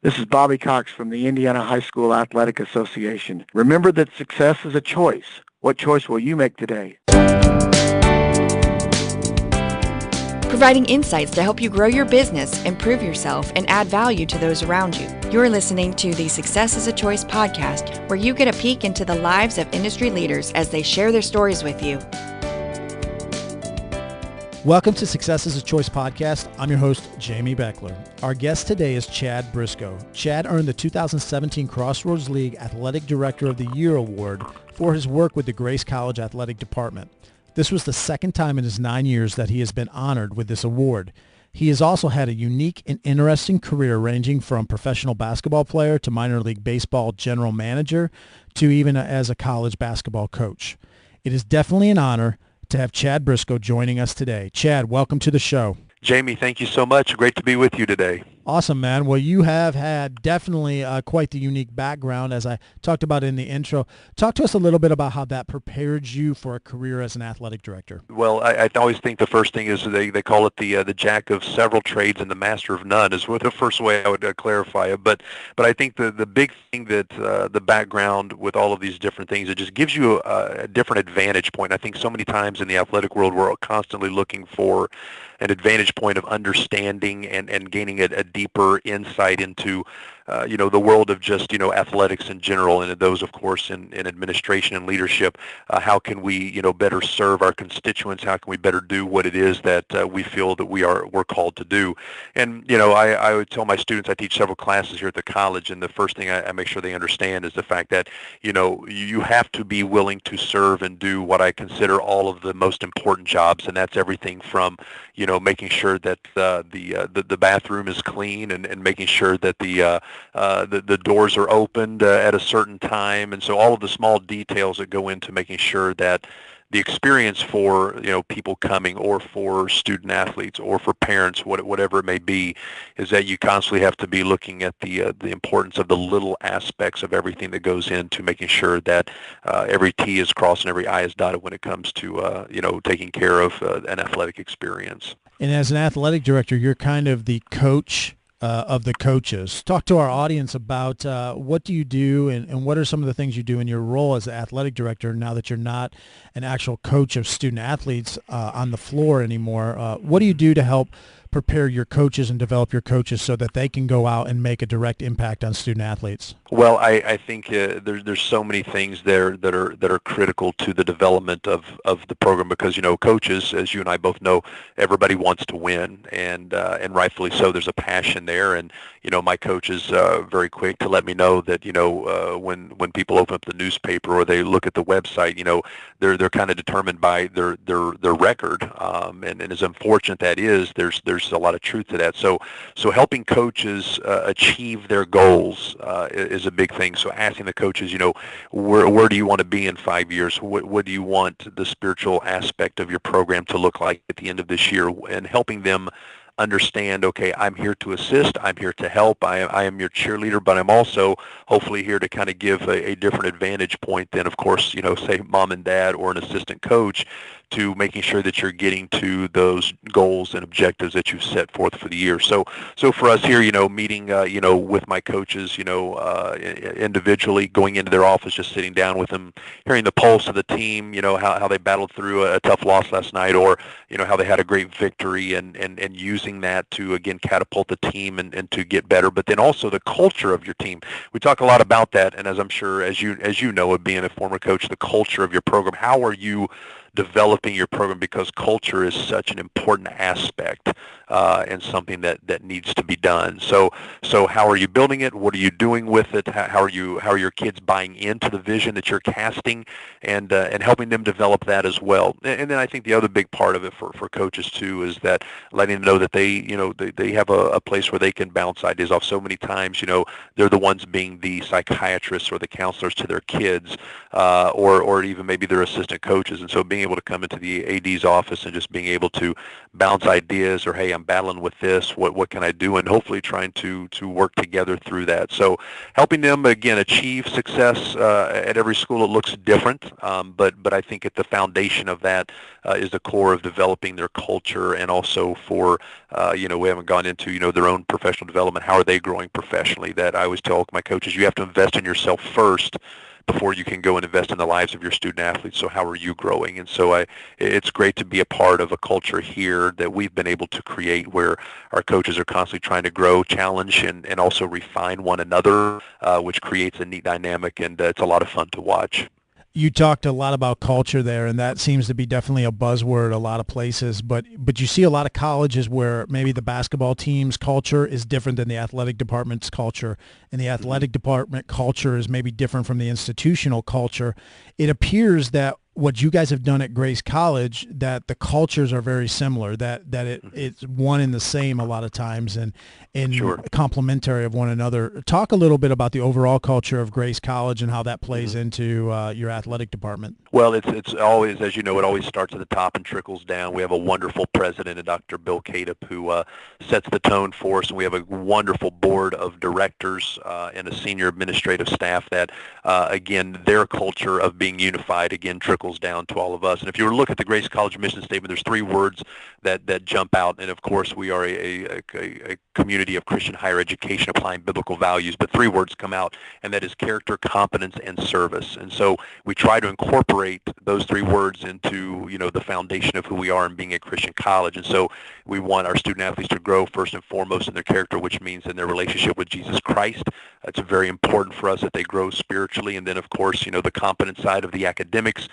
This is Bobby Cox from the Indiana High School Athletic Association. Remember that success is a choice. What choice will you make today? Providing insights to help you grow your business, improve yourself, and add value to those around you. You're listening to the Success is a Choice podcast, where you get a peek into the lives of industry leaders as they share their stories with you. Welcome to Success is a Choice podcast. I'm your host, Jamy Bechler. Our guest today is Chad Briscoe. Chad earned the 2017 Crossroads League Athletic Director of the Year award for his work with the Grace College Athletic Department. This was the second time in his 9 years that he has been honored with this award. He has also had a unique and interesting career ranging from professional basketball player to minor league baseball general manager to even as a college basketball coach. It is definitely an honor to have Chad Briscoe joining us today. Chad, welcome to the show. Jamie, thank you so much. Great to be with you today. Awesome, man. Well, you have had definitely quite the unique background, as I talked about in the intro. Talk to us a little bit about how that prepared you for a career as an athletic director. Well, I always think the first thing is they call it the jack of several trades and the master of none is the first way I would clarify it. But I think the big thing that the background with all of these different things, it just gives you a different advantage point. I think so many times in the athletic world we're constantly looking for an advantage point of understanding and gaining a deeper insight into the world of just athletics in general, and those of course in administration and leadership. How can we better serve our constituents? How can we better do what it is that we feel that we're called to do? And I would tell my students, I teach several classes here at the college, and the first thing I make sure they understand is the fact that you have to be willing to serve and do what I consider all of the most important jobs, and that's everything from making sure that the bathroom is clean and making sure that the doors are opened at a certain time, and so all of the small details that go into making sure that the experience for people coming, or for student athletes, or for parents, whatever it may be, is that you constantly have to be looking at the importance of the little aspects of everything that goes into making sure that every T is crossed and every I is dotted when it comes to taking care of an athletic experience. And as an athletic director, you're kind of the coach of the coaches. Talk to our audience about what do you do and what are some of the things you do in your role as an athletic director now that you're not an actual coach of student athletes on the floor anymore. What do you do to help prepare your coaches and develop your coaches so that they can go out and make a direct impact on student athletes? Well, I think there's so many things there that are critical to the development of the program, because coaches, as you and I both know, everybody wants to win, and rightfully so. There's a passion there, and my coach is very quick to let me know that when people open up the newspaper or they look at the website, they're kind of determined by their record, and as unfortunate that is, there's a lot of truth to that. So helping coaches achieve their goals is a big thing. So asking the coaches, where do you want to be in 5 years? What do you want the spiritual aspect of your program to look like at the end of this year? And helping them understand, okay, I'm here to assist, I'm here to help, I am your cheerleader, but I'm also hopefully here to kind of give a different advantage point than, of course, say mom and dad or an assistant coach, to making sure that you're getting to those goals and objectives that you've set forth for the year. So for us here, meeting, with my coaches, individually, going into their office, just sitting down with them, hearing the pulse of the team, how they battled through a tough loss last night, or, how they had a great victory, and using that to, again, catapult the team and to get better. But then also the culture of your team. We talk a lot about that, and as I'm sure, as you know, being a former coach, the culture of your program. How are you developing your program, because culture is such an important aspect and something that needs to be done. So how are you building it? What are you doing with it? How are your kids buying into the vision that you're casting, and helping them develop that as well? And then I think the other big part of it for coaches too is that letting them know that they have a place where they can bounce ideas off. So many times, they're the ones being the psychiatrists or the counselors to their kids, or even maybe their assistant coaches, and so being able to come into the AD's office and just being able to bounce ideas, or, hey, I'm battling with this. What can I do? And hopefully trying to work together through that. So helping them, again, achieve success at every school, it looks different, but I think at the foundation of that is the core of developing their culture, and also for, we haven't gone into, their own professional development. How are they growing professionally? That I always tell my coaches, you have to invest in yourself first before you can go and invest in the lives of your student athletes. So how are you growing? And so it's great to be a part of a culture here that we've been able to create, where our coaches are constantly trying to grow, challenge, and also refine one another, which creates a neat dynamic, and it's a lot of fun to watch. You talked a lot about culture there, and that seems to be definitely a buzzword a lot of places, but you see a lot of colleges where maybe the basketball team's culture is different than the athletic department's culture, and the athletic department culture is maybe different from the institutional culture. It appears that what you guys have done at Grace College, that the cultures are very similar, that it's one and the same a lot of times, and Sure. complementary of one another. Talk a little bit about the overall culture of Grace College and how that plays into your athletic department. Well, it's always, as you know, it always starts at the top and trickles down. We have a wonderful president, Dr. Bill Cadup, who sets the tone for us, and we have a wonderful board of directors and a senior administrative staff that, again, their culture of being unified, again, trickles down to all of us. And if you were to look at the Grace College mission statement, there's 3 words that jump out. And of course, we are a community of Christian higher education applying biblical values, but 3 words come out, and that is character, competence, and service. And so we try to incorporate those 3 words into, the foundation of who we are in being a Christian college. And so we want our student athletes to grow first and foremost in their character, which means in their relationship with Jesus Christ. It's very important for us that they grow spiritually. And then, of course, the competence side of the academics.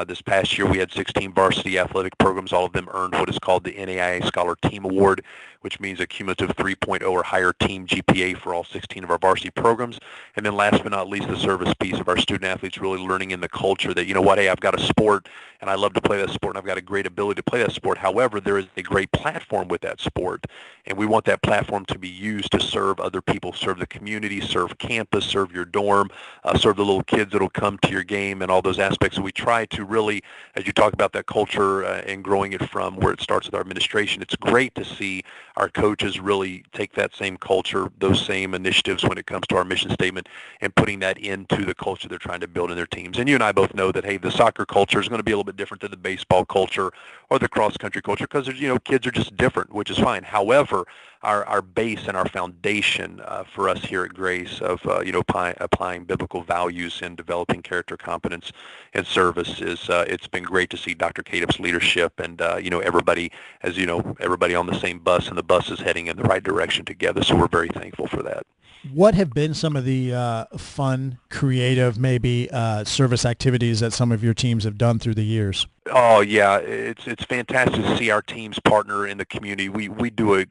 This past year, we had 16 varsity athletic programs. All of them earned what is called the NAIA Scholar Team Award, which means a cumulative 3.0 or higher team GPA for all 16 of our varsity programs. And then last but not least, the service piece of our student athletes really learning in the culture that, hey, I've got a sport and I love to play that sport and I've got a great ability to play that sport. However, there is a great platform with that sport, and we want that platform to be used to serve other people, serve the community, serve campus, serve your dorm, serve the little kids that will come to your game, and all those aspects. So we try to really, as you talk about that culture and growing it from where it starts with our administration, it's great to see our coaches really take that same culture, those same initiatives when it comes to our mission statement, and putting that into the culture they're trying to build in their teams. And you and I both know that, hey, the soccer culture is going to be a little bit different than the baseball culture or the cross-country culture, because kids are just different, which is fine. However, our base and our foundation for us here at Grace of applying biblical values and developing character, competence, and service is it's been great to see Dr. Cadup's leadership, and everybody, as everybody on the same bus, and the bus is heading in the right direction together. So we're very thankful for that. What have been some of the fun, creative, maybe service activities that some of your teams have done through the years? Oh yeah, it's fantastic to see our teams partner in the community. We do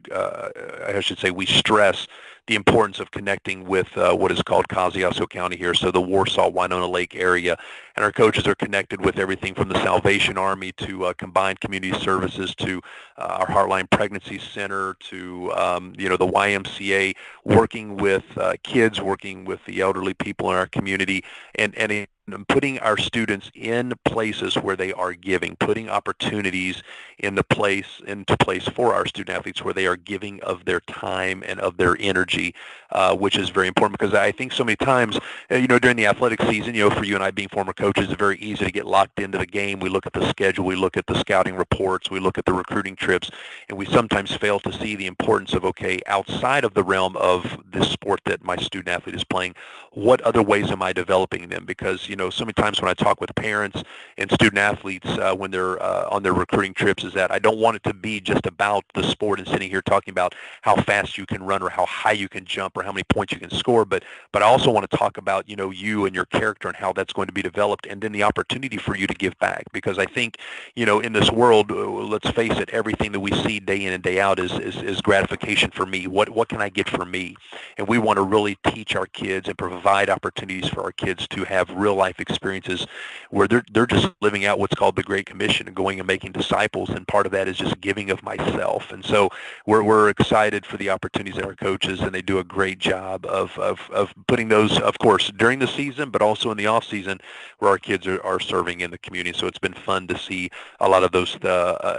we stress the importance of connecting with what is called Kosciuszko County here, so the Warsaw, Winona Lake area, and our coaches are connected with everything from the Salvation Army to Combined Community Services to our Heartline Pregnancy Center to the YMCA, working with kids, working with the elderly people in our community, and putting our students in places where they are giving, putting opportunities into place for our student athletes where they are giving of their time and of their energy, which is very important, because I think so many times, during the athletic season, for you and I being former coaches, it's very easy to get locked into the game. We look at the schedule, we look at the scouting reports, we look at the recruiting trips, and we sometimes fail to see the importance of, okay, outside of the realm of this sport that my student athlete is playing, what other ways am I developing them? Because, so many times when I talk with parents and student athletes when they're on their recruiting trips, is that I don't want it to be just about the sport and sitting here talking about how fast you can run or how high you can jump or how many points you can score, but I also want to talk about, you and your character and how that's going to be developed, and then the opportunity for you to give back. Because I think, in this world, let's face it, everything that we see day in and day out is gratification for me. What can I get for me? And we want to really teach our kids and provide opportunities for our kids to have real life experiences where they're just living out what's called the Great Commission and going and making disciples, and part of that is just giving of myself. And so we're excited for the opportunities that our coaches, and they do a great job of putting those, of course, during the season, but also in the off season where our kids are serving in the community. So it's been fun to see a lot of those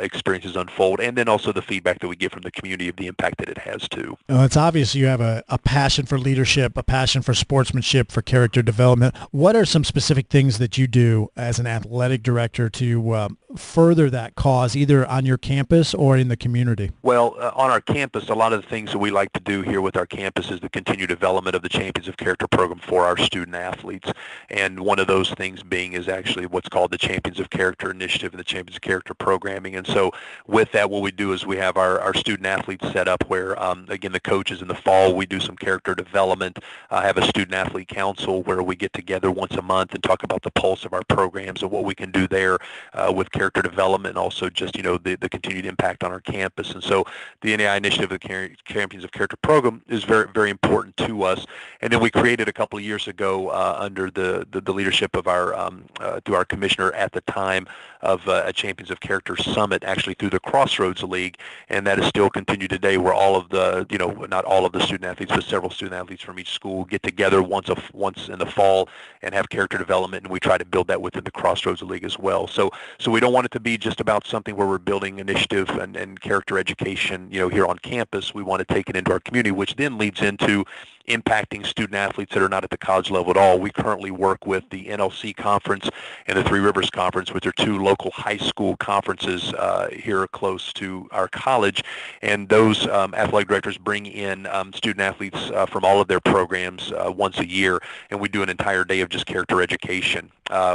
experiences unfold, and then also the feedback that we get from the community of the impact that it has too. Well, it's obvious you have a passion for leadership, a passion for sportsmanship, for character development. What are some specific things that you do as an athletic director to further that cause, either on your campus or in the community? Well, on our campus, a lot of the things that we like to do here with our campus is the continued development of the Champions of Character program for our student athletes. And one of those things being is actually what's called the Champions of Character initiative and the Champions of Character programming. And so with that, what we do is we have our student athletes set up where, again, the coaches in the fall, we do some character development. I have a student athlete council where we get together once a month and talk about the pulse of our programs and what we can do there with character development, and also just, the continued impact on our campus. And so the NAIA initiative, the Champions of Character program, is very, very important to us. And then we created a couple of years ago under the leadership of through our commissioner at the time of a Champions of Character Summit, actually through the Crossroads League, and that is still continued today, where all of the, not all of the student athletes, but several student athletes from each school get together once in the fall and have character development, and we try to build that within the Crossroads League as well. So we don't want it to be just about something where we're building initiative and character education, here on campus. We want to take it into our community, which then leads into impacting student athletes that are not at the college level at all. We currently work with the NLC Conference and the Three Rivers Conference, which are two local high school conferences here close to our college, and those athletic directors bring in student athletes from all of their programs once a year, and we do an entire day of just character education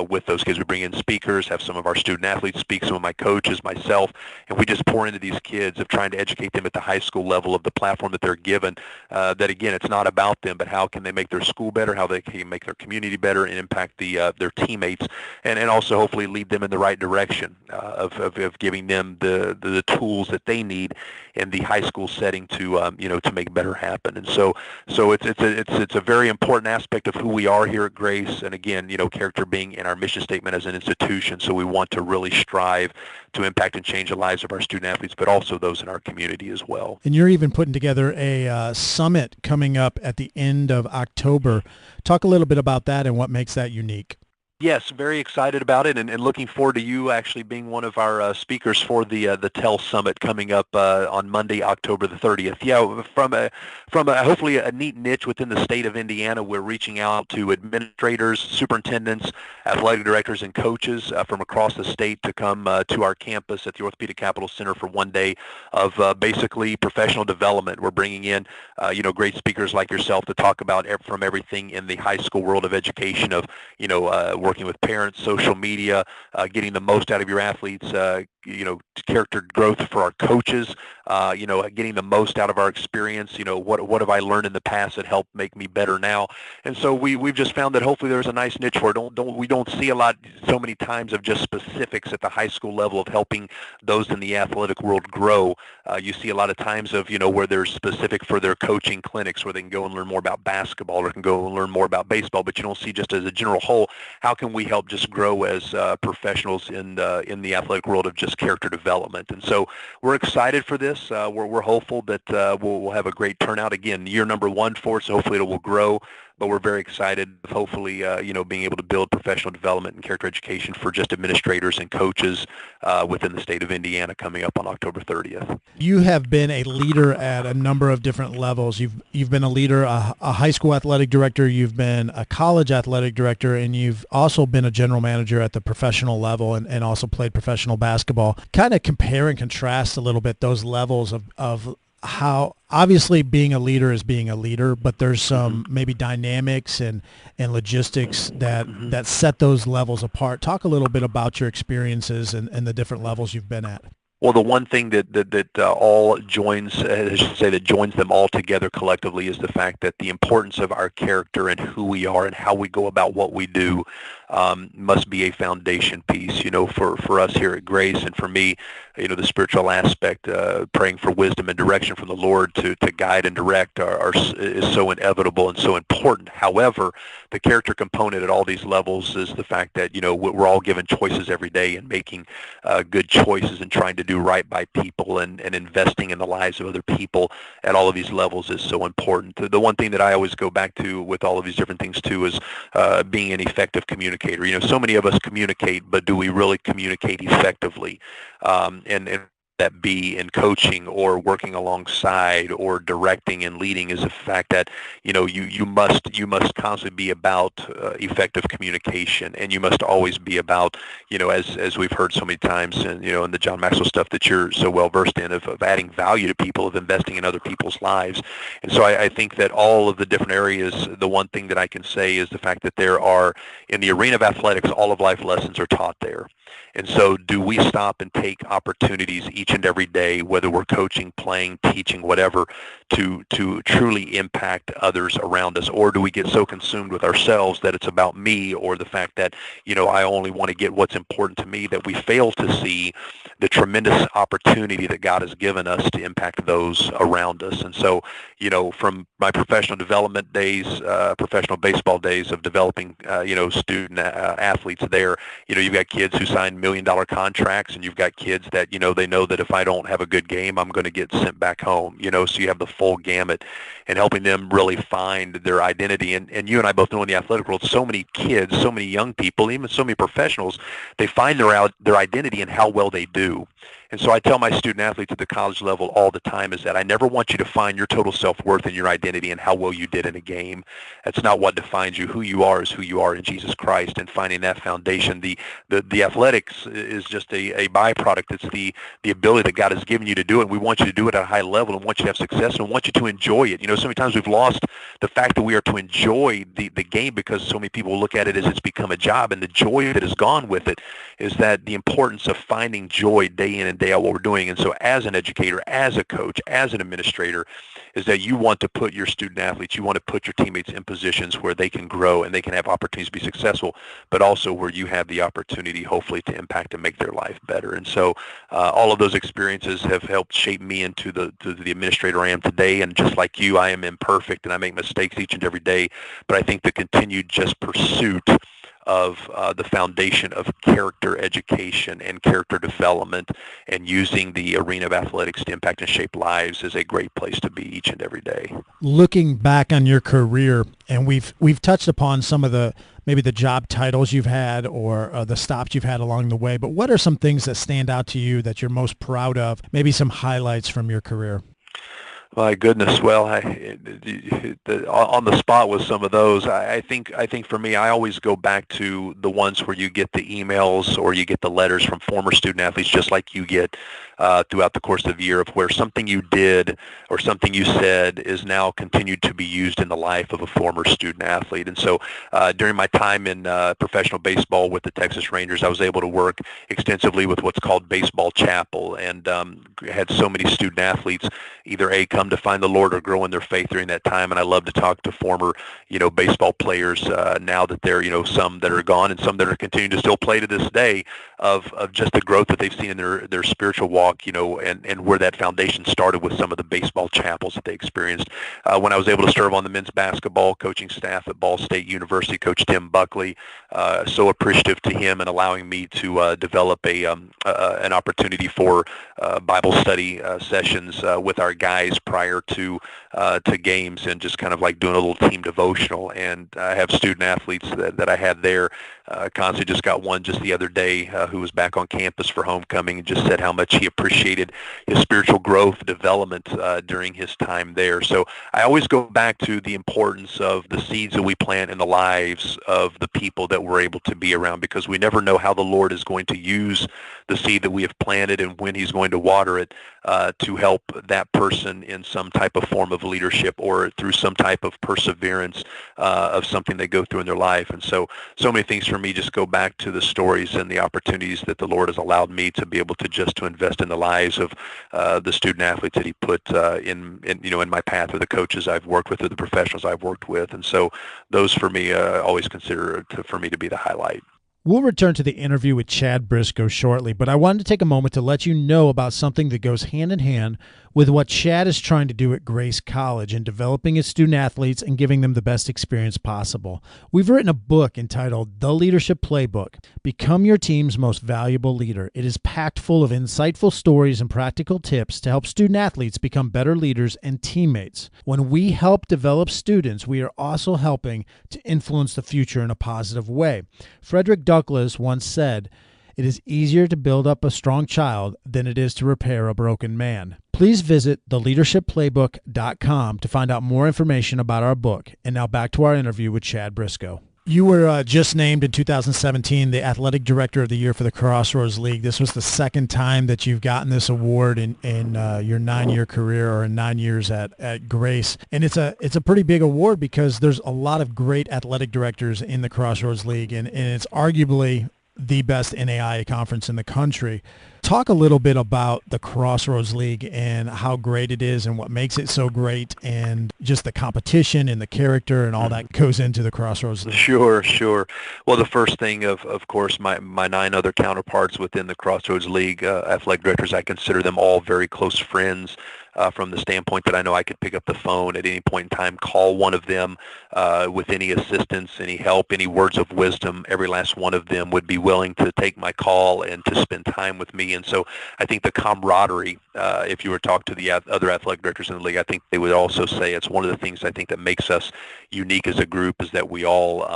with those kids. We bring in speakers, have some of our student athletes speak, some of my coaches, myself, and we just pour into these kids of trying to educate them at the high school level of the platform that they're given, that again, it's not about them, but how can they make their school better, how they can make their community better and impact their teammates, and also hopefully lead them in the right direction of giving them the tools that they need in the high school setting to to make better happen. And so it's a very important aspect of who we are here at Grace, and again, character being in our mission statement as an institution. So we want to really strive to impact and change the lives of our student athletes, but also those in our community as well. And you're even putting together a summit coming up at the end of October. Talk a little bit about that and what makes that unique. Yes, very excited about it, and looking forward to you actually being one of our speakers for the TEL Summit coming up on Monday, October the 30th. Yeah, from a hopefully a neat niche within the state of Indiana, we're reaching out to administrators, superintendents, athletic directors, and coaches from across the state to come to our campus at the Orthopedic Capital Center for one day of basically professional development. We're bringing in great speakers like yourself to talk about from everything in the high school world of education, of working with parents, social media, getting the most out of your athletes, character growth for our coaches, getting the most out of our experience. What have I learned in the past that helped make me better now? And so we've just found that hopefully there's a nice niche for it. We don't see so many times of just specifics at the high school level of helping those in the athletic world grow. You see a lot of times of, where there's specific for their coaching clinics where they can go and learn more about basketball or can go and learn more about baseball, but you don't see just as a general whole, how can we help just grow as professionals in the athletic world of just character development? And so we're excited for this. We're hopeful that we'll have a great turnout. Again, year number one for it, so hopefully it will grow. But we're very excited of hopefully, being able to build professional development and character education for just administrators and coaches within the state of Indiana coming up on October 30th. You have been a leader at a number of different levels. You've been a leader, a high school athletic director, you've been a college athletic director, and you've also been a general manager at the professional level and also played professional basketball. Kind of compare and contrast a little bit those levels of how obviously being a leader is being a leader, but there's some maybe dynamics and logistics that set those levels apart. Talk a little bit about your experiences and the different levels you've been at. Well, the one thing that all joins, I should say, that joins them all together collectively is the fact that the importance of our character and who we are and how we go about what we do must be a foundation piece, for us here at Grace, and for me, the spiritual aspect, praying for wisdom and direction from the Lord to guide and direct is so inevitable and so important. However, the character component at all these levels is the fact that, we're all given choices every day, and making good choices and trying to do right by people and investing in the lives of other people at all of these levels is so important. The one thing that I always go back to with all of these different things too is being an effective communicator. So many of us communicate, but do we really communicate effectively? And that be in coaching or working alongside or directing and leading is the fact that you must constantly be about effective communication, and you must always be about as we've heard so many times, and in the John Maxwell stuff that you're so well versed in, of adding value to people, of investing in other people's lives. And so I think that all of the different areas, the one thing that I can say is the fact that there are, in the arena of athletics, all of life lessons are taught there. And so do we stop and take opportunities each and every day, whether we're coaching, playing, teaching, whatever, to truly impact others around us? Or do we get so consumed with ourselves that it's about me, or the fact that, I only want to get what's important to me, that we fail to see the tremendous opportunity that God has given us to impact those around us? And so, from my professional development days, professional baseball days of developing, student athletes there, you've got kids who sign $1 million contracts, and you've got kids that, they know that if I don't have a good game, I'm going to get sent back home, so you have the full gamut, and helping them really find their identity. And you and I both know in the athletic world, so many kids, so many young people, even so many professionals, they find their identity in how well they do. And so I tell my student athletes at the college level all the time is that I never want you to find your total self-worth and your identity in how well you did in a game. That's not what defines you. Who you are is who you are in Jesus Christ, and finding that foundation. The athletics is just a byproduct. It's the ability that God has given you to do it. We want you to do it at a high level, and want you to have success, and we want you to enjoy it. So many times we've lost the fact that we are to enjoy the game, because so many people look at it as it's become a job, and the joy that has gone with it is that the importance of finding joy day in and day out what we're doing. And so as an educator, as a coach, as an administrator, is that you want to put your student athletes, you want to put your teammates in positions where they can grow and they can have opportunities to be successful, but also where you have the opportunity, hopefully, to impact and make their life better. And so all of those experiences have helped shape me into the administrator I am today. And just like you, I am imperfect and I make mistakes each and every day, but I think the continued just pursuit of the foundation of character education and character development, and using the arena of athletics to impact and shape lives is a great place to be each and every day. Looking back on your career, and we've touched upon some of maybe the job titles you've had, or the stops you've had along the way, but what are some things that stand out to you that you're most proud of? Maybe some highlights from your career. My goodness, well, on the spot with some of those, I think for me, I always go back to the ones where you get the emails or you get the letters from former student athletes, just like you get throughout the course of the year, of where something you did or something you said is now continued to be used in the life of a former student athlete. And so during my time in professional baseball with the Texas Rangers, I was able to work extensively with what's called Baseball Chapel, and had so many student athletes either come to find the Lord or grow in their faith during that time. And I love to talk to former, baseball players now that they're, some that are gone and some that are continuing to still play to this day, of just the growth that they've seen in their spiritual walk, and where that foundation started with some of the baseball chapels that they experienced. When I was able to serve on the men's basketball coaching staff at Ball State University, Coach Tim Buckley, so appreciative to him and allowing me to develop an opportunity for Bible study sessions with our guys prior to games, and just kind of like doing a little team devotional. And I have student athletes that I had there. Constantly just got one just the other day who was back on campus for homecoming, and just said how much he appreciated his spiritual growth development during his time there. So I always go back to the importance of the seeds that we plant in the lives of the people that we're able to be around, because we never know how the Lord is going to use the seed that we have planted and when he's going to water it to help that person in some type of form of leadership or through some type of perseverance of something they go through in their life. And so many things for me just go back to the stories and the opportunities that the Lord has allowed me to be able to invest in the lives of the student athletes that he put in my path, or the coaches I've worked with, or the professionals I've worked with. And so those for me always consider for me to be the highlight. We'll return to the interview with Chad Briscoe shortly, but I wanted to take a moment to let you know about something that goes hand in hand with what Chad is trying to do at Grace College in developing his student athletes and giving them the best experience possible. We've written a book entitled The Leadership Playbook, Become Your Team's Most Valuable Leader. It is packed full of insightful stories and practical tips to help student athletes become better leaders and teammates. When we help develop students, we are also helping to influence the future in a positive way. Frederick Douglass once said, "It is easier to build up a strong child than it is to repair a broken man." Please visit theleadershipplaybook.com to find out more information about our book. And now back to our interview with Chad Briscoe. You were just named in 2017 the Athletic Director of the Year for the Crossroads League. This was the second time that you've gotten this award in your 9-year career, or in 9 years at Grace. And it's a pretty big award because there's a lot of great athletic directors in the Crossroads League, and it's arguably the best NAIA conference in the country. Talk a little bit about the Crossroads League and how great it is and what makes it so great, and just the competition and the character and all that goes into the Crossroads League. Sure. Well, the first thing, of course, my 9 other counterparts within the Crossroads League athletic directors, I consider them all very close friends. From the standpoint that I know I could pick up the phone at any point in time, call one of them with any assistance, any help, any words of wisdom. Every last one of them would be willing to take my call and to spend time with me. And so I think the camaraderie, if you were to talk to the other athletic directors in the league, I think they would also say it's one of the things I think that makes us unique as a group, is that we all,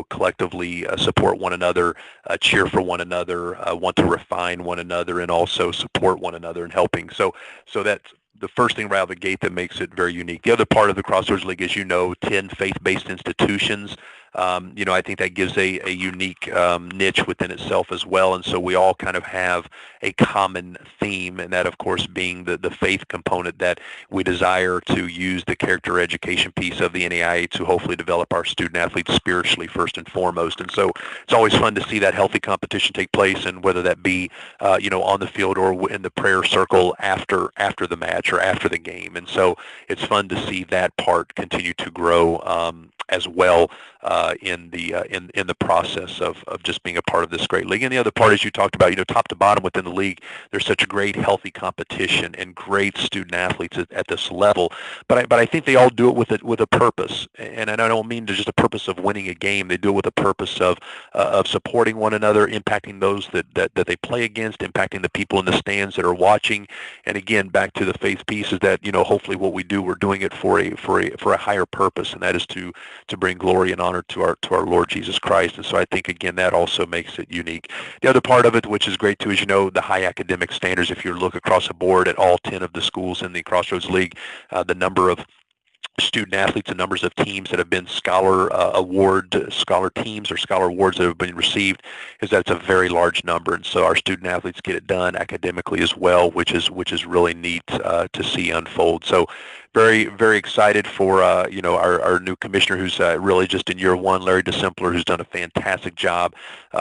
collectively support one another, cheer for one another, want to refine one another, and also support one another in helping. So that's the first thing right out of the gate that makes it very unique. The other part of the Crossroads League is, 10 faith-based institutions. I think that gives a unique niche within itself as well. And so we all kind of have a common theme, and that, of course, being the faith component, that we desire to use the character education piece of the NAIA to hopefully develop our student athletes spiritually first and foremost. And so it's always fun to see that healthy competition take place, and whether that be, on the field or in the prayer circle after the match or after the game. And so it's fun to see that part continue to grow as well in the process of just being a part of this great league. And the other part, as you talked about, top to bottom within the league, there's such a great healthy competition and great student athletes at this level. But I think they all do it with a purpose, and I don't mean just a purpose of winning a game. They do it with a purpose of supporting one another, impacting those that they play against, impacting the people in the stands that are watching. And again, back to the faith piece, is that hopefully what we do, we're doing it for a higher purpose, and that is to bring glory and honor to our Lord Jesus Christ. And so I think, again, that also makes it unique. The other part of it, which is great too, is the high academic standards. If you look across the board at all 10 of the schools in the Crossroads League, the number of student athletes and numbers of teams that have been scholar teams or scholar awards that have been received, is that it's a very large number. And so our student athletes get it done academically as well, which is really neat to see unfold. So very, very excited for our new commissioner, who's really just in year 1, Larry DeSimpler, who's done a fantastic job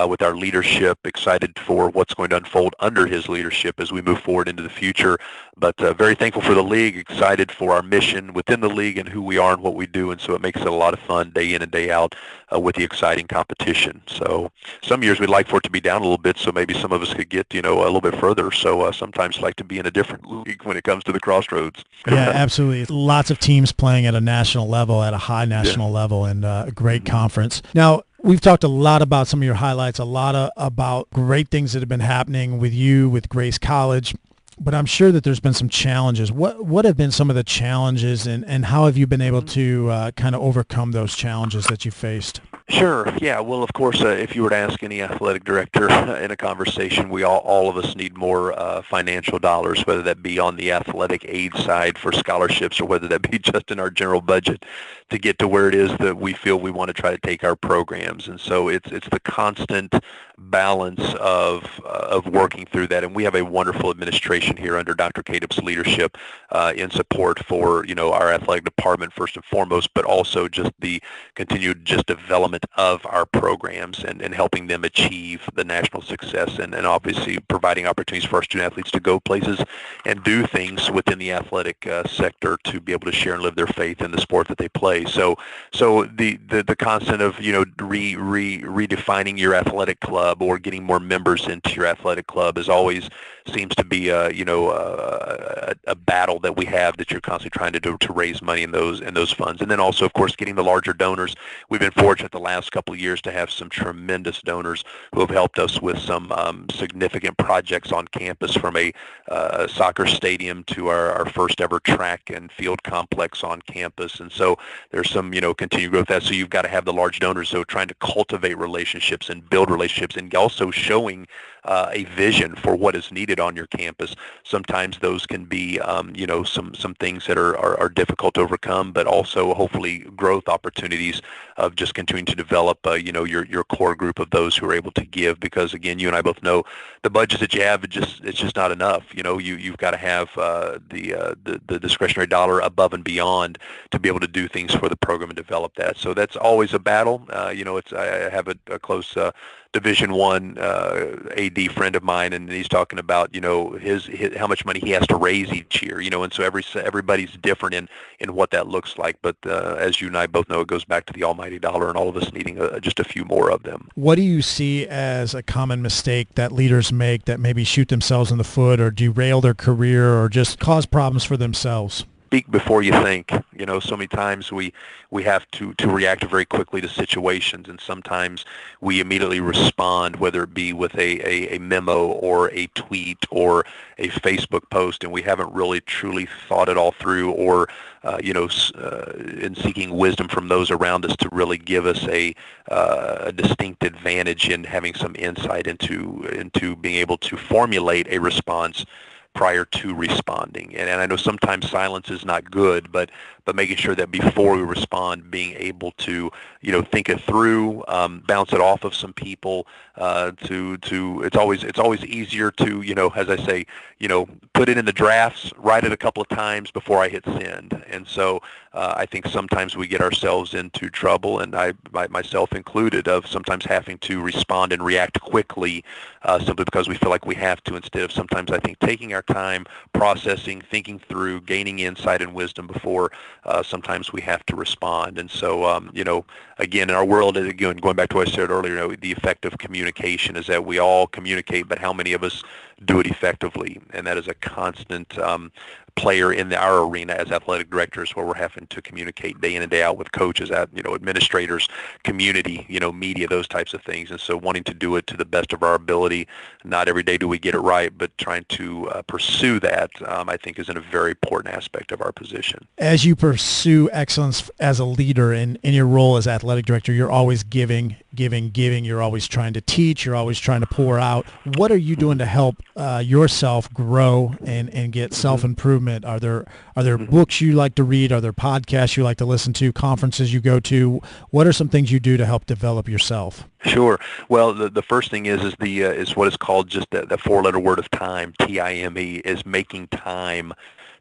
with our leadership. Excited for what's going to unfold under his leadership as we move forward into the future. But very thankful for the league, excited for our mission within the league and who we are and what we do. And so it makes it a lot of fun day in and day out with the exciting competition. So some years we'd like for it to be down a little bit, so maybe some of us could get a little bit further. So sometimes like to be in a different league when it comes to the Crossroads. Yeah, absolutely. Lots of teams playing at a national level, at a high national level, and a great conference. Now, we've talked a lot about some of your highlights, a lot about great things that have been happening with you, with Grace College, but I'm sure that there's been some challenges. What have been some of the challenges, and how have you been able to kind of overcome those challenges that you faced? Sure. Yeah. Well, of course, if you were to ask any athletic director in a conversation, we all of us need more financial dollars, whether that be on the athletic aid side for scholarships, or whether that be just in our general budget to get to where it is that we feel we want to try to take our programs. And so it's the constant balance of working through that. And we have a wonderful administration here under Dr. Cadup's leadership in support for, our athletic department first and foremost, but also just the continued development of our programs and helping them achieve the national success and obviously providing opportunities for our student athletes to go places and do things within the athletic sector to be able to share and live their faith in the sport that they play. So the constant of, redefining your athletic club or getting more members into your athletic club is always seems to be a battle that we have that you're constantly trying to do to raise money in those funds. And then also, of course, getting the larger donors. We've been fortunate the last couple of years to have some tremendous donors who have helped us with some significant projects on campus, from a soccer stadium to our first ever track and field complex on campus. And so there's some, continued growth there. So you've got to have the large donors. So trying to cultivate relationships and build relationships, and also showing a vision for what is needed on your campus. Sometimes those can be, some things that are difficult to overcome, but also hopefully growth opportunities of just continuing to develop, your core group of those who are able to give. Because again, you and I both know the budgets that you have, it's just not enough. You've got to have the discretionary dollar above and beyond to be able to do things for the program and develop that. So that's always a battle. I have a close Division I AD friend of mine, and he's talking about his how much money he has to raise each year, and so everybody's different in what that looks like. But as you and I both know, it goes back to the almighty dollar, and all of us needing just a few more of them. What do you see as a common mistake that leaders make that maybe shoot themselves in the foot or derail their career or just cause problems for themselves? Speak before you think. So many times we have to react very quickly to situations, and sometimes we immediately respond, whether it be with a memo or a tweet or a Facebook post, and we haven't really truly thought it all through, or in seeking wisdom from those around us to really give us a distinct advantage in having some insight into being able to formulate a response prior to responding. And I know sometimes silence is not good, but making sure that before we respond, being able to, think it through, bounce it off of some people, it's always easier to, as I say, put it in the drafts, write it a couple of times before I hit send. And so I think sometimes we get ourselves into trouble, and I myself included, of sometimes having to respond and react quickly simply because we feel like we have to, instead of sometimes, I think, taking our time, processing, thinking through, gaining insight and wisdom before sometimes we have to respond. And so, again, in our world, again, going back to what I said earlier, the effective communication is that we all communicate, but how many of us do it effectively? And that is a constant player in our arena as athletic directors, where we're having to communicate day in and day out with coaches, administrators, community, media, those types of things. And so wanting to do it to the best of our ability. Not every day do we get it right, but trying to pursue that, I think, is a very important aspect of our position. As you pursue excellence as a leader in your role as athletic director, you're always giving. You're always trying to teach. You're always trying to pour out. What are you doing to help yourself grow and get self-improvement? Are there books you like to read? Are there podcasts you like to listen to? Conferences you go to? What are some things you do to help develop yourself? Sure. Well, the first thing is what is called just the four-letter word of time, TIME, is making time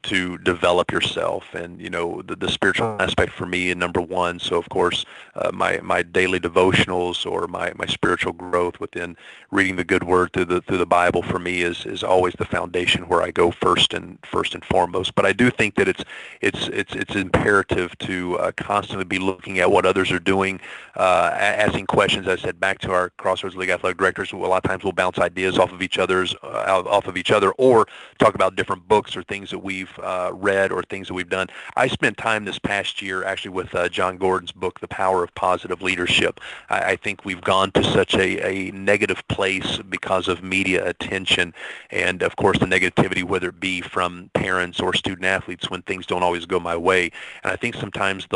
to develop yourself. And the spiritual aspect for me is number one. So of course my daily devotionals or my spiritual growth within reading the good word through the Bible for me is always the foundation where I go first and foremost. But I do think that it's imperative to constantly be looking at what others are doing, asking questions. As I said, back to our Crossroads League Athletic Directors, a lot of times we'll bounce ideas off of each other, or talk about different books or things that we've read or things that we've done. I spent time this past year actually with John Gordon's book, The Power of Positive Leadership. I think we've gone to such a negative place because of media attention and, of course, the negativity, whether it be from parents or student athletes when things don't always go my way. And I think sometimes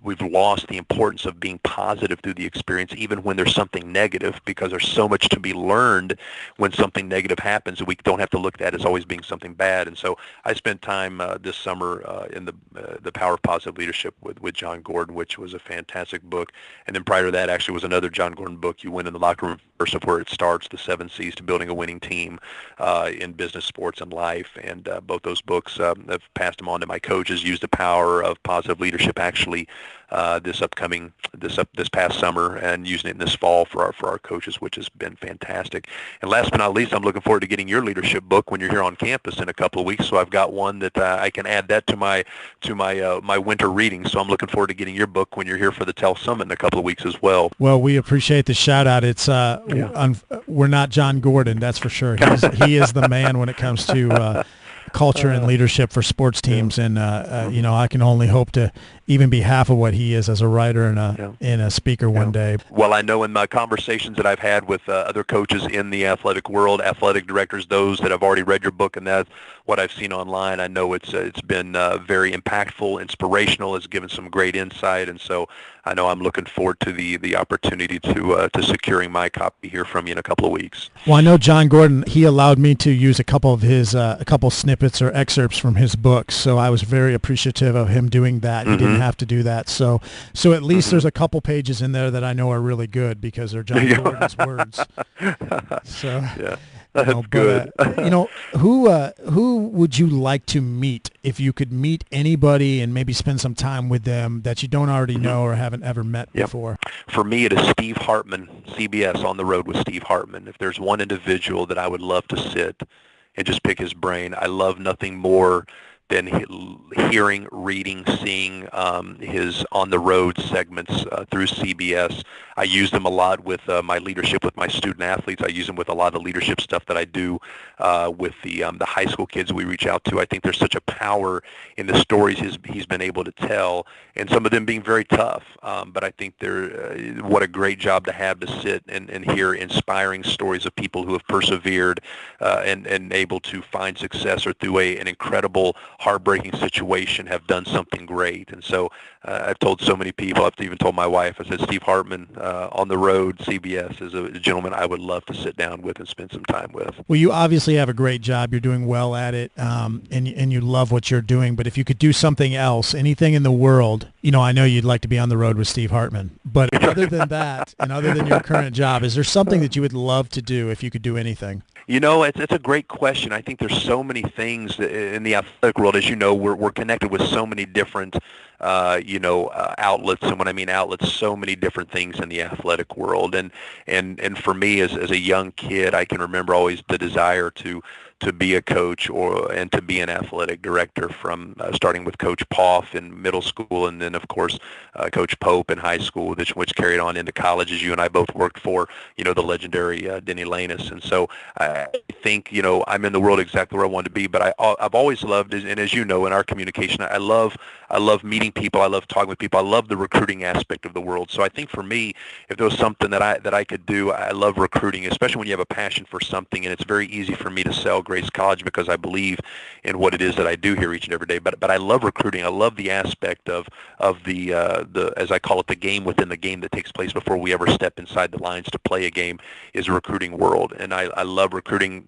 we've lost the importance of being positive through the experience, even when there's something negative, because there's so much to be learned when something negative happens that we don't have to look at it as always being something bad. And so I spent time this summer in the Power of Positive Leadership with John Gordon, which was a fantastic book. And then prior to that, actually, was another John Gordon book, You Win in the Locker Room First, of Where It Starts, the 7 C's to Building a Winning Team in Business, Sports, and Life. And both those books, have passed them on to my coaches, used the power of positive leadership actually this past summer, and using it in this fall for our coaches, which has been fantastic. And last but not least, I'm looking forward to getting your leadership book when you're here on campus in a couple of weeks. So I've got one that I can add that to my winter reading. So I'm looking forward to getting your book when you're here for the TEL Summit in a couple of weeks as well. Well, we appreciate the shout out. It's we're not John Gordon, that's for sure. He is the man when it comes to culture and leadership for sports teams, and I can only hope to even be half of what he is as a writer and a speaker one day. Well, I know in my conversations that I've had with other coaches in the athletic world, athletic directors, those that have already read your book, and that's what I've seen online, I know it's been very impactful, inspirational, it's given some great insight, and so I know I'm looking forward to the opportunity to securing my copy here from you in a couple of weeks. Well, I know John Gordon, he allowed me to use a couple of his snippets or excerpts from his books, so I was very appreciative of him doing that. He didn't have to do that, so at least there's a couple pages in there that I know are really good because they're John Gordon's words. So yeah. That's good. Who would you like to meet if you could meet anybody and maybe spend some time with them that you don't already know or haven't ever met before? For me, it is Steve Hartman, CBS On the Road with Steve Hartman. If there's one individual that I would love to sit and just pick his brain, I love nothing more than hearing, reading, seeing his on-the-road segments through CBS. I use them a lot with my leadership with my student athletes. I use them with a lot of the leadership stuff that I do with the high school kids we reach out to. I think there's such a power in the stories he's been able to tell, and some of them being very tough. But I think what a great job to have to sit and hear inspiring stories of people who have persevered and able to find success or through an incredible heartbreaking situation have done something great. And so I've told so many people, I've even told my wife, I said Steve Hartman on the road, CBS, is a gentleman I would love to sit down with and spend some time with. Well, you obviously have a great job. You're doing well at it, and you love what you're doing. But if you could do something else, anything in the world, I know you'd like to be on the road with Steve Hartman. But other than that, and other than your current job, is there something that you would love to do if you could do anything? It's a great question. I think there's so many things in the athletic world. As you know, we're connected with so many different, outlets. And when I mean outlets, so many different things in the athletic world. And for me, as a young kid, I can remember always the desire to be a coach and to be an athletic director, from starting with Coach Poff in middle school, and then of course Coach Pope in high school, which carried on into college, as you and I both worked for, the legendary Denny Lanus. And so I think I'm in the world exactly where I want to be. But I've always loved, and as you know, in our communication, I love meeting people. I love talking with people. I love the recruiting aspect of the world. So I think for me, if there was something that I could do, I love recruiting, especially when you have a passion for something, and it's very easy for me to sell Grace College because I believe in what it is that I do here each and every day. But I love recruiting. I love the aspect of the as I call it, the game within the game that takes place before we ever step inside the lines to play a game, is a recruiting world. And I love recruiting.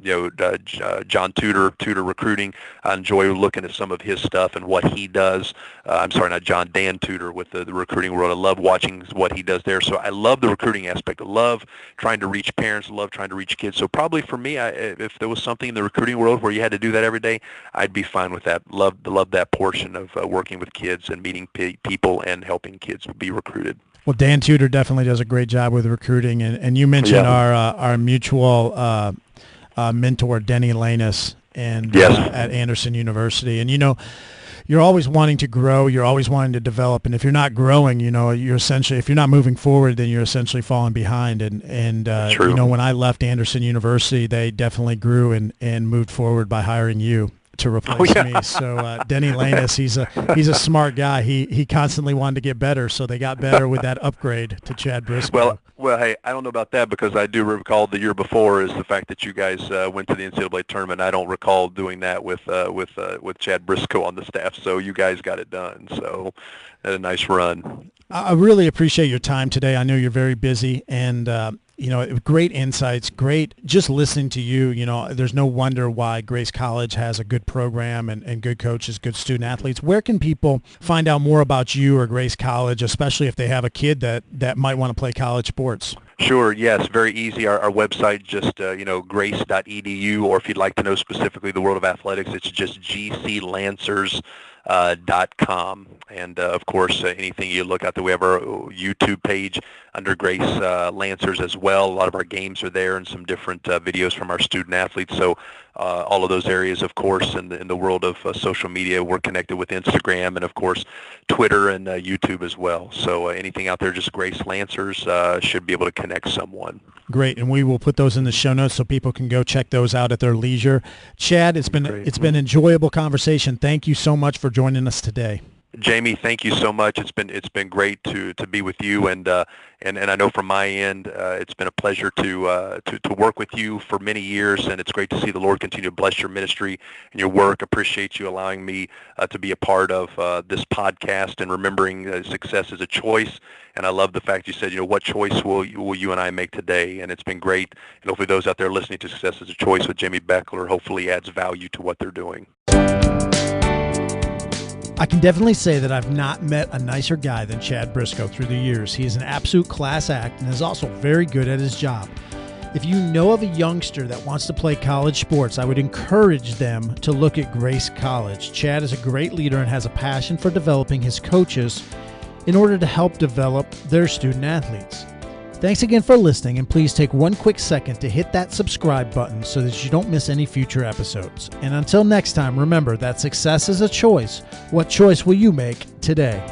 John Tudor recruiting. I enjoy looking at some of his stuff and what he does. I'm sorry, not John, Dan Tudor with the recruiting world. I love watching what he does there. So I love the recruiting aspect. I love trying to reach parents. I love trying to reach kids. So probably for me, if there was something in the recruiting world where you had to do that every day, I'd be fine with that. Love that portion of working with kids and meeting people and helping kids be recruited. Well, Dan Tudor definitely does a great job with recruiting, and you mentioned our mutual mentor Denny Lanus and at Anderson University, and you're always wanting to grow, you're always wanting to develop, and if you're not growing, you're essentially, if you're not moving forward, then you're essentially falling behind. And when I left Anderson University, they definitely grew and moved forward by hiring you to replace me. So Denny Lanus, he's a smart guy. He constantly wanted to get better, so they got better with that upgrade to Chad Briscoe. Well, hey, I don't know about that, because I do recall the year before is the fact that you guys went to the NCAA tournament. I don't recall doing that with Chad Briscoe on the staff. So you guys got it done. So had a nice run. I really appreciate your time today. I know you're very busy, and Great insights, great just listening to you. There's no wonder why Grace College has a good program and good coaches, good student athletes. Where can people find out more about you or Grace College, especially if they have a kid that might want to play college sports? Sure. Yes. Very easy. Our website, just, grace.edu, or if you'd like to know specifically the world of athletics, it's just gclancers.com. And of course, anything you look out there, we have our YouTube page under Grace Lancers as well. A lot of our games are there and some different videos from our student athletes. So all of those areas, of course, in the world of social media, we're connected with Instagram and, of course, Twitter and YouTube as well. So anything out there, just Grace Lancers should be able to connect someone. Great, and we will put those in the show notes so people can go check those out at their leisure. Chad, it's been an enjoyable conversation. Thank you so much for joining us today. Jamy, thank you so much. It's been great to be with you, and I know from my end, it's been a pleasure to work with you for many years, and it's great to see the Lord continue to bless your ministry and your work. Appreciate you allowing me to be a part of this podcast, and remembering success is a choice. And I love the fact you said, what choice will you and I make today? And it's been great. And hopefully those out there listening to Success is a Choice with Jamy Bechler hopefully adds value to what they're doing. I can definitely say that I've not met a nicer guy than Chad Briscoe through the years. He is an absolute class act and is also very good at his job. If you know of a youngster that wants to play college sports, I would encourage them to look at Grace College. Chad is a great leader and has a passion for developing his coaches in order to help develop their student athletes. Thanks again for listening, and please take one quick second to hit that subscribe button so that you don't miss any future episodes. And until next time, remember that success is a choice. What choice will you make today?